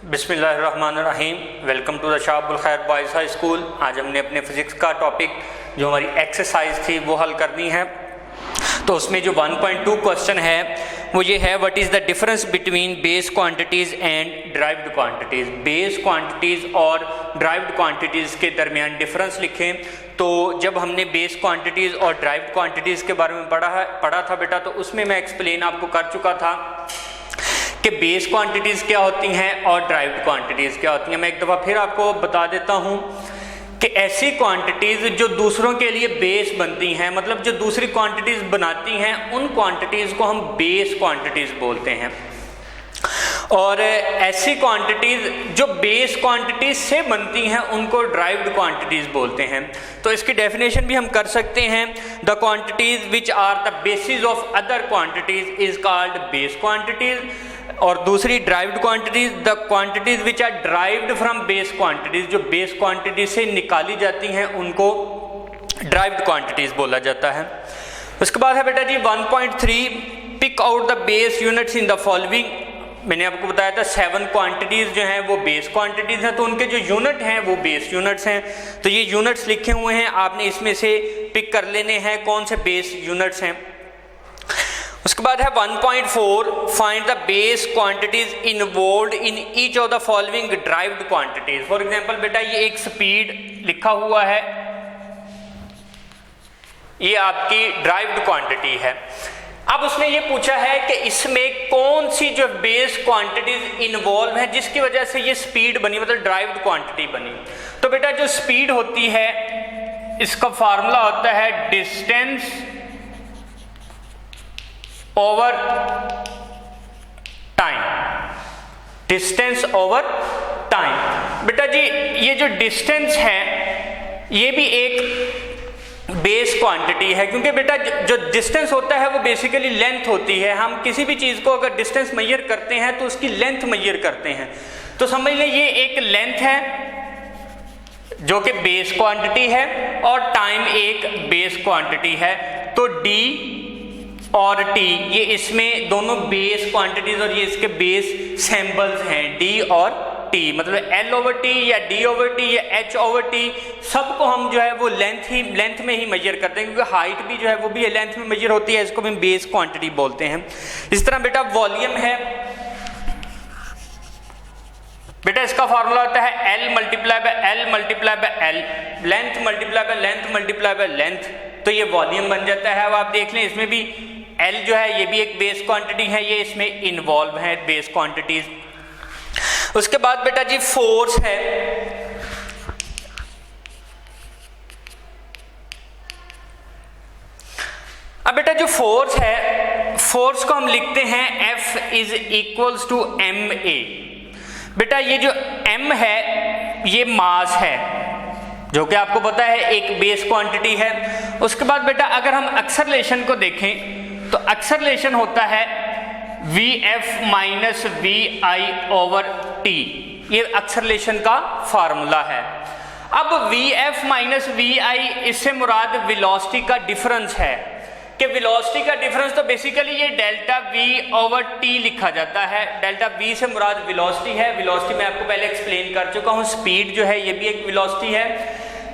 बिस्मिल्लाहिर्रहमानिर्रहीम। Welcome to the Shah खैर boys high school. आज हमने अपने फिज़िक्स का टॉपिक जो हमारी एक्सरसाइज थी वो हल करनी है। तो उसमें जो 1.2 क्वेश्चन है वो ये है, what is the difference between base quantities and derived quantities. Base quantities और ड्राइव्ड क्वांटिटीज़ के दरमियान डिफरेंस लिखें। तो जब हमने बेस क्वांटिटीज़ और ड्राइव्ड क्वांटिटीज़ के बारे में पढ़ा था बेटा, तो उसमें मैं एक्सप्लेन आपको कर चुका था कि बेस क्वांटिटीज़ क्या होती हैं और ड्राइव्ड क्वांटिटीज़ क्या होती हैं। मैं एक दफ़ा फिर आपको बता देता हूँ कि ऐसी क्वांटिटीज़ जो दूसरों के लिए बेस बनती हैं, मतलब जो दूसरी क्वांटिटीज़ बनाती हैं, उन क्वांटिटीज़ को हम बेस क्वांटिटीज़ बोलते हैं। और ऐसी क्वांटिटीज़ जो बेस क्वांटिटीज से बनती हैं उनको ड्राइव्ड क्वांटिटीज़ बोलते हैं। तो इसकी डेफिनेशन भी हम कर सकते हैं, the quantities which are the basis of other quantities is called base quantities. और दूसरी derived quantities, the quantities which are derived from base quantities, जो बेस क्वांटिटीज से निकाली जाती हैं उनको ड्राइव्ड क्वांटिटीज़ बोला जाता है। उसके बाद है बेटा जी 1.3, pick out the base units in the following. मैंने आपको बताया था 7 क्वांटिटीज़ जो हैं वो बेस क्वांटिटीज़ हैं, तो उनके जो यूनिट हैं वो बेस यूनिट्स हैं। तो ये यूनिट्स लिखे हुए हैं, आपने इसमें से पिक कर लेने हैं कौन से बेस यूनिट्स हैं। उसके बाद है 1.4, find the base quantities involved in each of the following derived quantities. For example बेटा ये एक स्पीड लिखा हुआ है, ये आपकी ड्राइव्ड क्वांटिटी है। अब उसने ये पूछा है कि इसमें कौन सी जो बेस क्वांटिटीज इन्वॉल्व है जिसकी वजह से ये स्पीड बनी, मतलब ड्राइव्ड क्वांटिटी बनी। तो बेटा जो स्पीड होती है इसका फार्मूला होता है distance over time. Distance over time. बेटा जी ये जो डिस्टेंस है ये भी एक बेस क्वांटिटी है, क्योंकि बेटा जो डिस्टेंस होता है वो बेसिकली लेंथ होती है। हम किसी भी चीज़ को अगर डिस्टेंस मेजर करते हैं तो उसकी लेंथ मेजर करते हैं। तो समझ लें ये एक लेंथ है जो कि बेस क्वांटिटी है और टाइम एक बेस क्वांटिटी है। तो डी और टी ये इसमें दोनों बेस क्वांटिटीज और ये इसके बेस सिंबल्स हैं, डी और टी। मतलब एल ओवर टी या डी ओवर टी या एच ओवर टी सबको हम जो है वो लेंथ में ही मेजर करते हैं, क्योंकि हाइट भी जो है वो भी लेंथ में मेजर होती है, इसको भी हम बेस क्वांटिटी बोलते हैं। इस तरह बेटा वॉल्यूम है, बेटा इसका फार्मूला होता है L multiply by L multiply by L, length multiply by length multiply by length, तो ये वॉल्यूम बन जाता है। अब आप देख लें इसमें भी एल जो है ये भी एक बेस क्वांटिटी है, ये इसमें इन्वॉल्व है बेस क्वांटिटीज। उसके बाद बेटा जी फोर्स है। अब बेटा जो फोर्स है, फोर्स को हम लिखते हैं F is equals to M A. बेटा ये जो m है ये मास है, जो कि आपको पता है एक बेस क्वांटिटी है। उसके बाद बेटा अगर हम एक्सेलरेशन को देखें तो एक्सेलरेशन होता है Vf minus Vi over T, ये एक्सेलरेशन का फार्मूला है। अब Vf माइनस Vi इससे मुराद वेलोसिटी का डिफरेंस है, कि वेलोसिटी का डिफरेंस तो बेसिकली ये डेल्टा V ओवर T लिखा जाता है। डेल्टा V से मुराद वेलोसिटी है। वेलोसिटी मैं आपको पहले एक्सप्लेन कर चुका हूँ, स्पीड जो है ये भी एक वेलोसिटी है।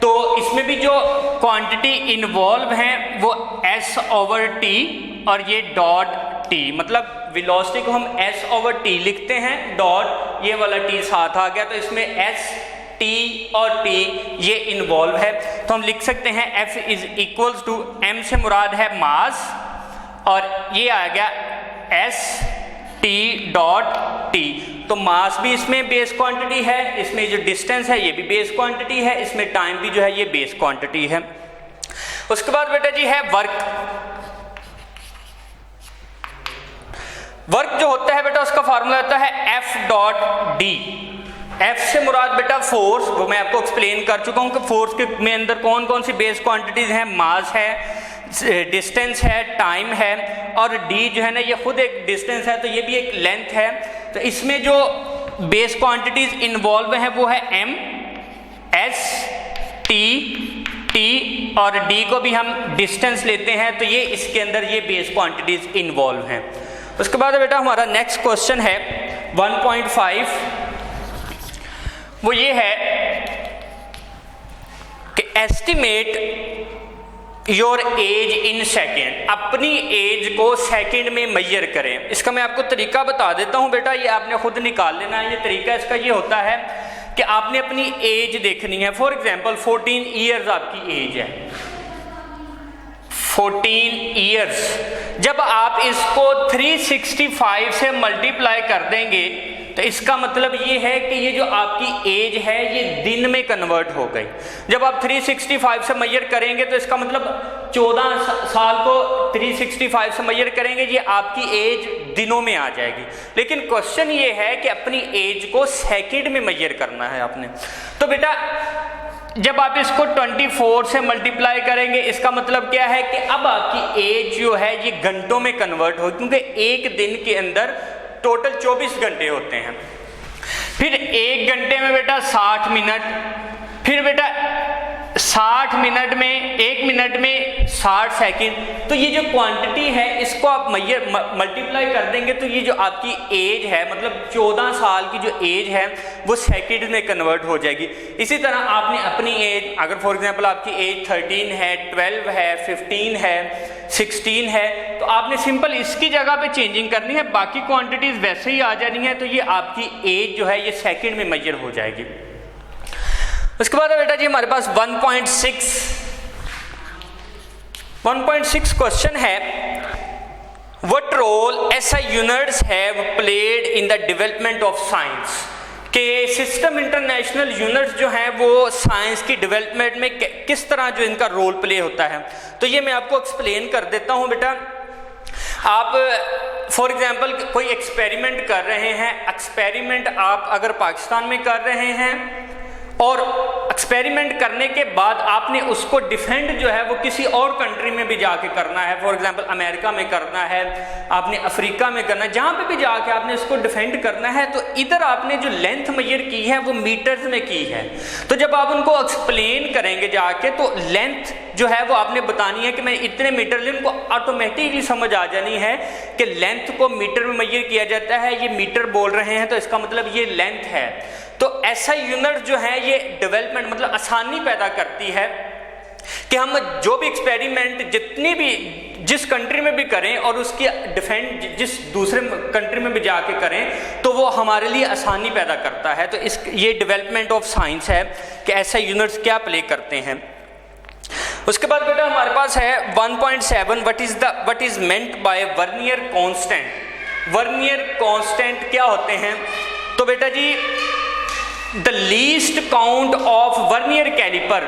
तो इसमें भी जो क्वांटिटी इन्वॉल्व है वो S ओवर T और ये डॉट T, मतलब वेलोसिटी को हम S ओवर T लिखते हैं, डॉट ये वाला T साथ आ गया, तो इसमें S T और T ये इन्वॉल्व है। तो हम लिख सकते हैं F is equals to M से मुराद है मास और ये आ गया S T डॉट T। तो मास भी इसमें बेस क्वांटिटी है, इसमें जो डिस्टेंस है ये भी बेस क्वांटिटी है, इसमें टाइम भी जो है ये बेस क्वांटिटी है। उसके बाद बेटा जी है वर्क। वर्क जो होता है बेटा उसका फार्मूला होता है F डॉट D। F से मुराद बेटा फोर्स, वो मैं आपको एक्सप्लेन कर चुका हूँ कि फोर्स के में अंदर कौन कौन सी बेस क्वांटिटीज हैं, मास है, डिस्टेंस है, टाइम है, और D जो है ना ये खुद एक डिस्टेंस है, तो ये भी एक लेंथ है। तो इसमें जो बेस क्वांटिटीज इन्वॉल्व हैं वो है M, S, T, T और D को भी हम डिस्टेंस लेते हैं, तो ये इसके अंदर ये बेस क्वांटिटीज इन्वॉल्व हैं। उसके बाद बेटा हमारा नेक्स्ट क्वेश्चन है 1.5, वो ये है कि estimate your age in second, अपनी एज को सेकेंड में मेजर करें। इसका मैं आपको तरीका बता देता हूं बेटा, ये आपने खुद निकाल लेना है। ये तरीका इसका ये होता है कि आपने अपनी एज देखनी है। फॉर एग्जांपल 14 ईयर्स आपकी एज है, 14 ईयर्स। जब आप इसको 365 से मल्टीप्लाई कर देंगे तो इसका मतलब ये है कि ये जो आपकी एज है ये दिन में कन्वर्ट हो गई। जब आप 365 से मेजर करेंगे तो इसका मतलब 14 साल को 365 से मेजर करेंगे, ये आपकी एज दिनों में आ जाएगी। लेकिन क्वेश्चन ये है कि अपनी एज को सेकंड में मेजर करना है आपने। तो बेटा जब आप इसको 24 से मल्टीप्लाई करेंगे, इसका मतलब क्या है कि अब आपकी एज जो है ये घंटों में कन्वर्ट हो, क्योंकि एक दिन के अंदर टोटल 24 घंटे होते हैं। फिर एक घंटे में बेटा 60 मिनट, फिर बेटा 60 मिनट में, एक मिनट में 60 सेकंड। तो ये जो क्वांटिटी है इसको आप मल्टीप्लाई कर देंगे तो ये जो आपकी एज है, मतलब 14 साल की जो एज है वो सेकंड में कन्वर्ट हो जाएगी। इसी तरह आपने अपनी एज, अगर फॉर एग्जांपल आपकी एज 13 है, 12 है, 15 है, 16 है, तो आपने सिंपल इसकी जगह पे चेंजिंग करनी है, बाकी क्वांटिटीज वैसे ही आ जानी है। तो ये आपकी एज जो है ये सेकंड में मेजर हो जाएगी। उसके बाद बेटा जी हमारे पास 1.6 क्वेश्चन है, what role SI units have played in the development of science. के सिस्टम इंटरनेशनल यूनिट्स जो हैं वो साइंस की डेवलपमेंट में किस तरह जो इनका रोल प्ले होता है। तो ये मैं आपको एक्सप्लेन कर देता हूँ बेटा। आप फॉर एग्जांपल कोई एक्सपेरिमेंट कर रहे हैं, एक्सपेरिमेंट आप अगर पाकिस्तान में कर रहे हैं और एक्सपेरिमेंट करने के बाद आपने उसको डिफेंड जो है वो किसी और कंट्री में भी जाके करना है, फॉर एग्जांपल अमेरिका में करना है, आपने अफ्रीका में करना है, जहाँ पे भी जाके आपने इसको डिफेंड करना है। तो इधर आपने जो लेंथ मेजर की है वो मीटर्स में की है। तो जब आप उनको एक्सप्लेन करेंगे जाके तो लेंथ जो है वो आपने बतानी है कि मैं इतने मीटर ले, उनको ऑटोमेटिकली समझ आ जानी है कि लेंथ को मीटर में मेजर किया जाता है, ये मीटर बोल रहे हैं तो इसका मतलब ये लेंथ है। तो SI यूनिट जो है ये डेवलपमेंट मतलब आसानी पैदा करती है कि हम जो भी एक्सपेरिमेंट जितनी भी जिस कंट्री में भी करें और उसकी डिफेंड जिस दूसरे कंट्री में भी जाके करें तो वो हमारे लिए आसानी पैदा करता है। तो ये डेवलपमेंट ऑफ साइंस है कि SI यूनिट्स क्या प्ले करते हैं। उसके बाद बेटा हमारे पास है 1.7 what is meant by vernier constant. Vernier constant क्या होते हैं? तो बेटा जी the least count of vernier calliper,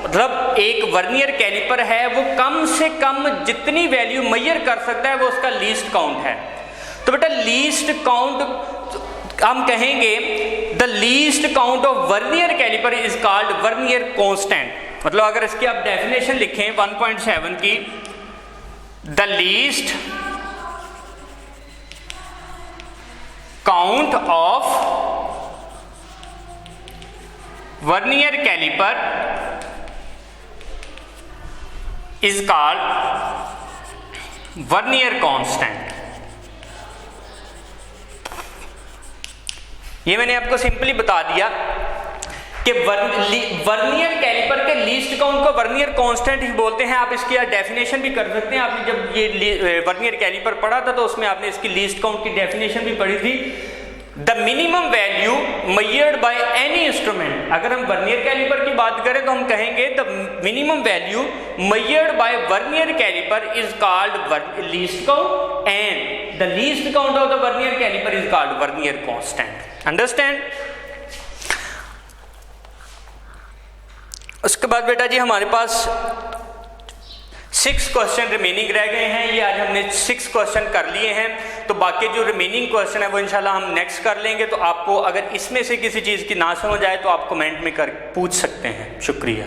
मतलब एक वर्नियर कैलिपर है वो कम से कम जितनी वैल्यू मेजर कर सकता है वो उसका लीस्ट काउंट है। तो बेटा लीस्ट काउंट हम कहेंगे the least count of vernier calliper is called vernier constant. मतलब अगर इसकी आप डेफिनेशन लिखें 1.7 की, the least count of vernier calliper is called vernier constant. ये मैंने आपको सिंपली बता दिया कि वर्नियर कैलिपर के लीस्ट काउंट को वर्नियर कांस्टेंट ही बोलते हैं। आप इसकी डेफिनेशन भी कर सकते हैं। आपने जब ये वर्नियर कैलिपर पढ़ा था तो उसमें आपने इसकी लीस्ट काउंट की डेफिनेशन भी पढ़ी थी। The minimum value measured by any instrument. अगर हम वर्नियर कैलिपर की बात करें तो हम कहेंगे the minimum value measured by vernier calliper is called least count and the least count of the vernier calliper is called vernier constant. Understand? उसके बाद बेटा जी हमारे पास 6 क्वेश्चन रिमेनिंग रह गए हैं। ये आज हमने 6 क्वेश्चन कर लिए हैं, तो बाकी जो रिमेनिंग क्वेश्चन है वो इंशाल्लाह हम नेक्स्ट कर लेंगे। तो आपको अगर इसमें से किसी चीज़ की ना समझ आए तो आप कमेंट में पूछ सकते हैं। शुक्रिया।